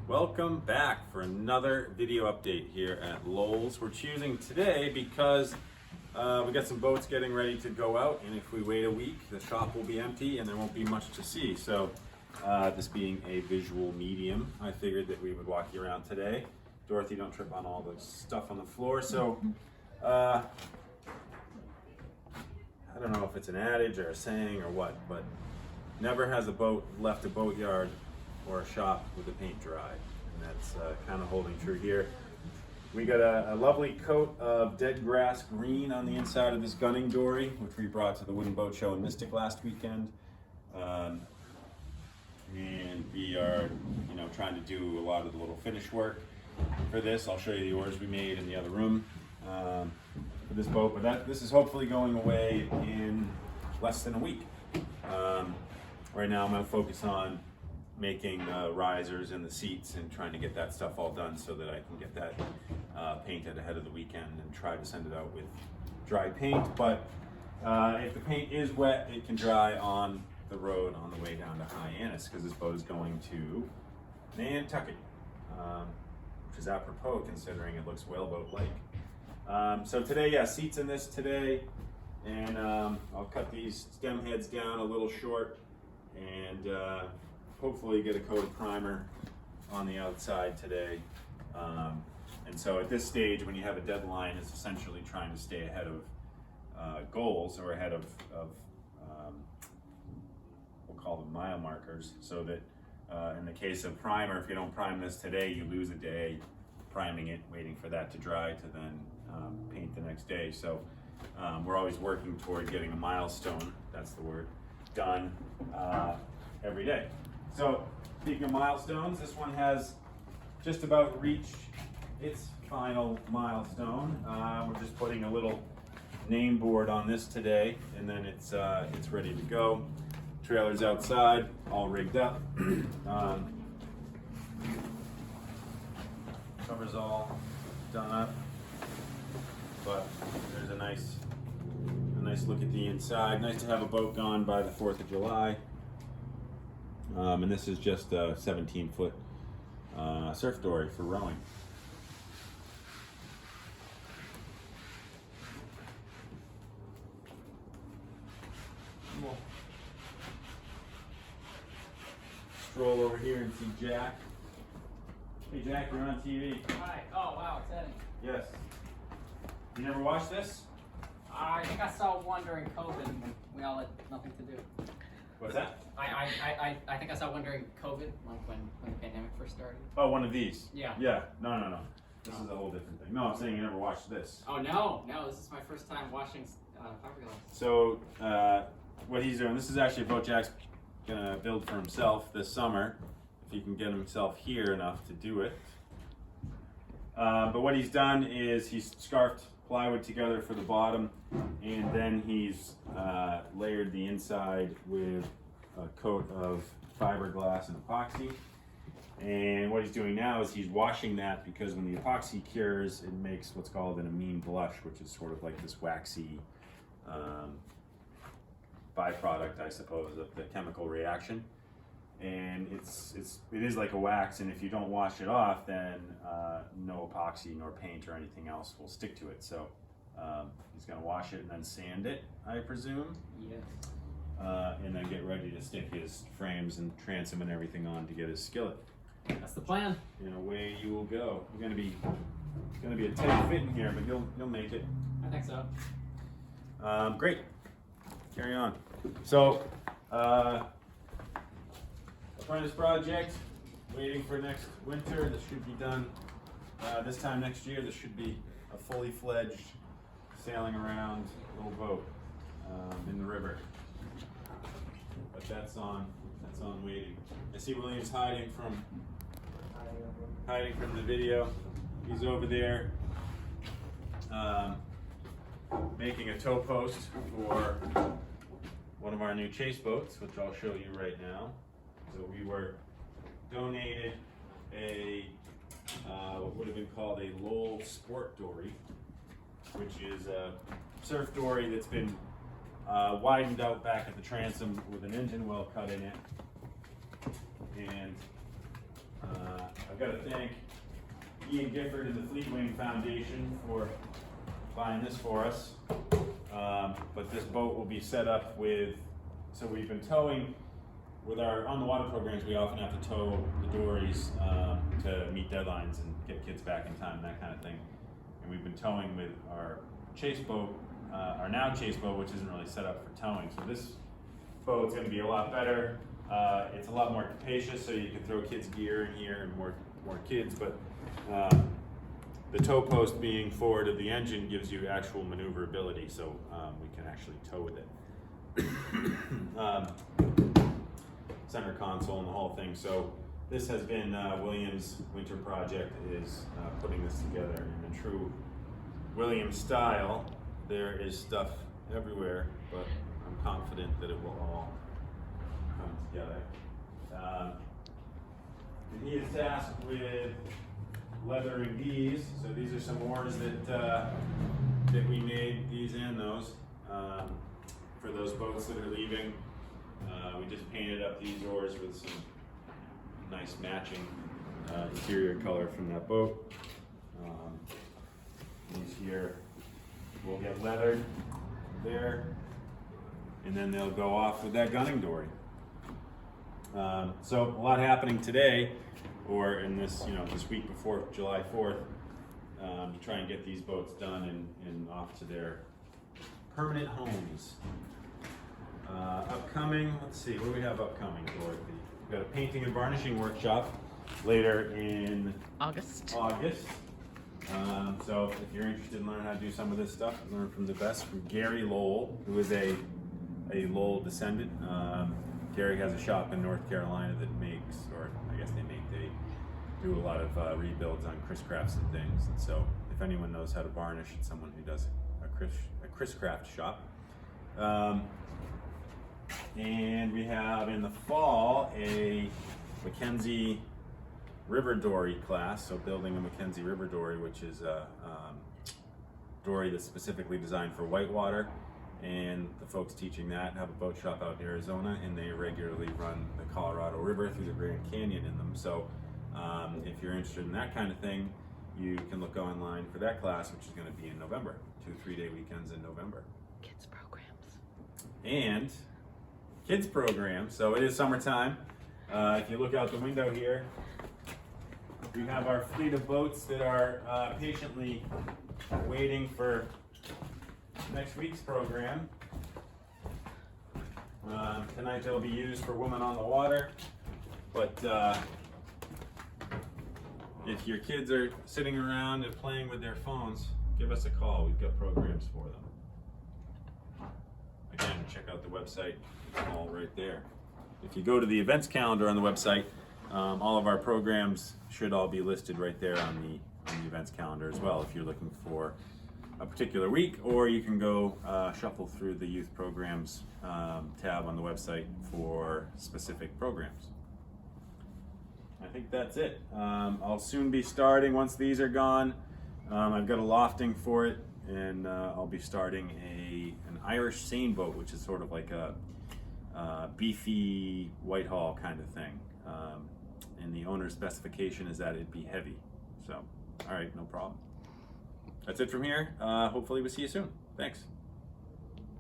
Welcome back for another video update here at Lowell's. We're choosing today because we got some boats getting ready to go out, and if we wait a week, the shop will be empty and there won't be much to see. So this being a visual medium, I figured that we would walk you around today. Dorothy, don't trip on all the stuff on the floor. So I don't know if it's an adage or a saying or what, but never has a boat left a boatyard or a shop with the paint dry, and that's kind of holding true here. We got a lovely coat of dead grass green on the inside of this gunning dory, which we brought to the Wooden Boat Show in Mystic last weekend. And we are, trying to do a lot of the little finish work for this. I'll show you the oars we made in the other room for this boat, but this is hopefully going away in less than a week. Right now I'm going to focus on making risers in the seats and trying to get that stuff all done so that I can get that painted ahead of the weekend and try to send it out with dry paint. But if the paint is wet, it can dry on the road on the way down to Hyannis, because this boat is going to Nantucket, which is apropos considering it looks whaleboat-like. So today, seats in this today, and I'll cut these stem heads down a little short and hopefully get a coat of primer on the outside today. And so at this stage, when you have a deadline, it's essentially trying to stay ahead of goals, or ahead of we'll call them mile markers, so that in the case of primer, if you don't prime this today, you lose a day priming it, waiting for that to dry to then paint the next day. So we're always working toward getting a milestone, that's the word, done every day. So speaking of milestones, this one has just about reached its final milestone. We're just putting a little name board on this today, and then it's ready to go. Trailer's outside, all rigged up. Cover's all done up, but there's a nice look at the inside. Nice to have a boat gone by the 4th of July. And this is just a 17-foot surf dory for rowing. We'll stroll over here and see Jack. Hey Jack, you're on TV. Hi. Oh wow, exciting. Yes. You never watched this? I think I saw one during COVID when we all had nothing to do. What's that? I think I saw one during COVID, like when the pandemic first started. Oh, one of these? Yeah. Yeah. No. This is a whole different thing. No, I'm saying you never watched this. Oh no, this is my first time watching fiberglass. So what he's doing, this is actually a boat Jack's gonna build for himself this summer, if he can get himself here enough to do it. But what he's done is he's scarfed plywood together for the bottom, and then he's layered the inside with a coat of fiberglass and epoxy. And what he's doing now is he's washing that, because when the epoxy cures, it makes what's called an amine blush, which is sort of like this waxy byproduct, I suppose, of the chemical reaction. And it is like a wax, and if you don't wash it off, then no epoxy nor paint or anything else will stick to it. So he's going to wash it and then sand it, I presume. Yes. And then get ready to stick his frames and transom and everything on to get his skillet. That's the plan. And away you will go. It's going to be a tight fit in here, but you'll make it. I think so. Great. Carry on. So. Apprentice project, waiting for next winter. This should be done this time next year. This should be a fully fledged sailing around little boat in the river. But that's on waiting. I see William's hiding from the video. He's over there making a tow post for one of our new chase boats, which I'll show you right now. So we were donated a what would have been called a Lowell Sport Dory, which is a surf dory that's been widened out back at the transom with an engine well cut in it, and I've got to thank Ian Gifford and the Fleetwing Foundation for buying this for us. But this boat will be set up with, so we've been towing with our on the water programs. We often have to tow the Dories to meet deadlines and get kids back in time, that kind of thing. And we've been towing with our chase boat, our now chase boat, which isn't really set up for towing. So this boat's going to be a lot better. It's a lot more capacious, so you can throw kids' gear in here and more kids. But the tow post being forward of the engine gives you actual maneuverability, so we can actually tow with it. Center console and the whole thing. So this has been Williams' winter project, is putting this together in the true Williams style. There is stuff everywhere, but I'm confident that it will all come together. And he is tasked with leathering these. So these are some oars that we made, these and those, for those boats that are leaving. We just painted up these oars with some nice matching interior color from that boat. These here will get leathered there, and then they'll go off with that gunning dory. So a lot happening today, or in this, this week before July 4th, to try and get these boats done and off to their permanent homes. Upcoming, let's see, what do we have upcoming, Dorothy? We've got a painting and varnishing workshop later in August. So if you're interested in learning how to do some of this stuff, learn from the best, from Gary Lowell, who is a Lowell descendant. Gary has a shop in North Carolina that makes, or I guess they do a lot of rebuilds on Chris Crafts and things. And so if anyone knows how to varnish, it's someone who does a Chris Craft shop. And we have in the fall a Mackenzie River Dory class, so building a Mackenzie River Dory, which is a dory that's specifically designed for whitewater. And the folks teaching that have a boat shop out in Arizona, and they regularly run the Colorado River through the Grand Canyon in them. So if you're interested in that kind of thing, you can look online for that class, which is going to be in November, 2 3-day weekends in November. Kids programs. And kids program, so it is summertime. If you look out the window here, we have our fleet of boats that are patiently waiting for next week's program. Tonight they'll be used for Women on the Water, but if your kids are sitting around and playing with their phones, give us a call. We've got programs for them. Again, check out the website. It's all right there. If you go to the events calendar on the website, all of our programs should all be listed right there on the events calendar as well, if you're looking for a particular week, or you can go shuffle through the youth programs tab on the website for specific programs. I think that's it. I'll soon be starting, once these are gone, I've got a lofting for it, and I'll be starting an Irish seine boat, which is sort of like a beefy Whitehall kind of thing. And the owner's specification is that it be heavy. So, all right, no problem. That's it from here. Hopefully we'll see you soon. Thanks.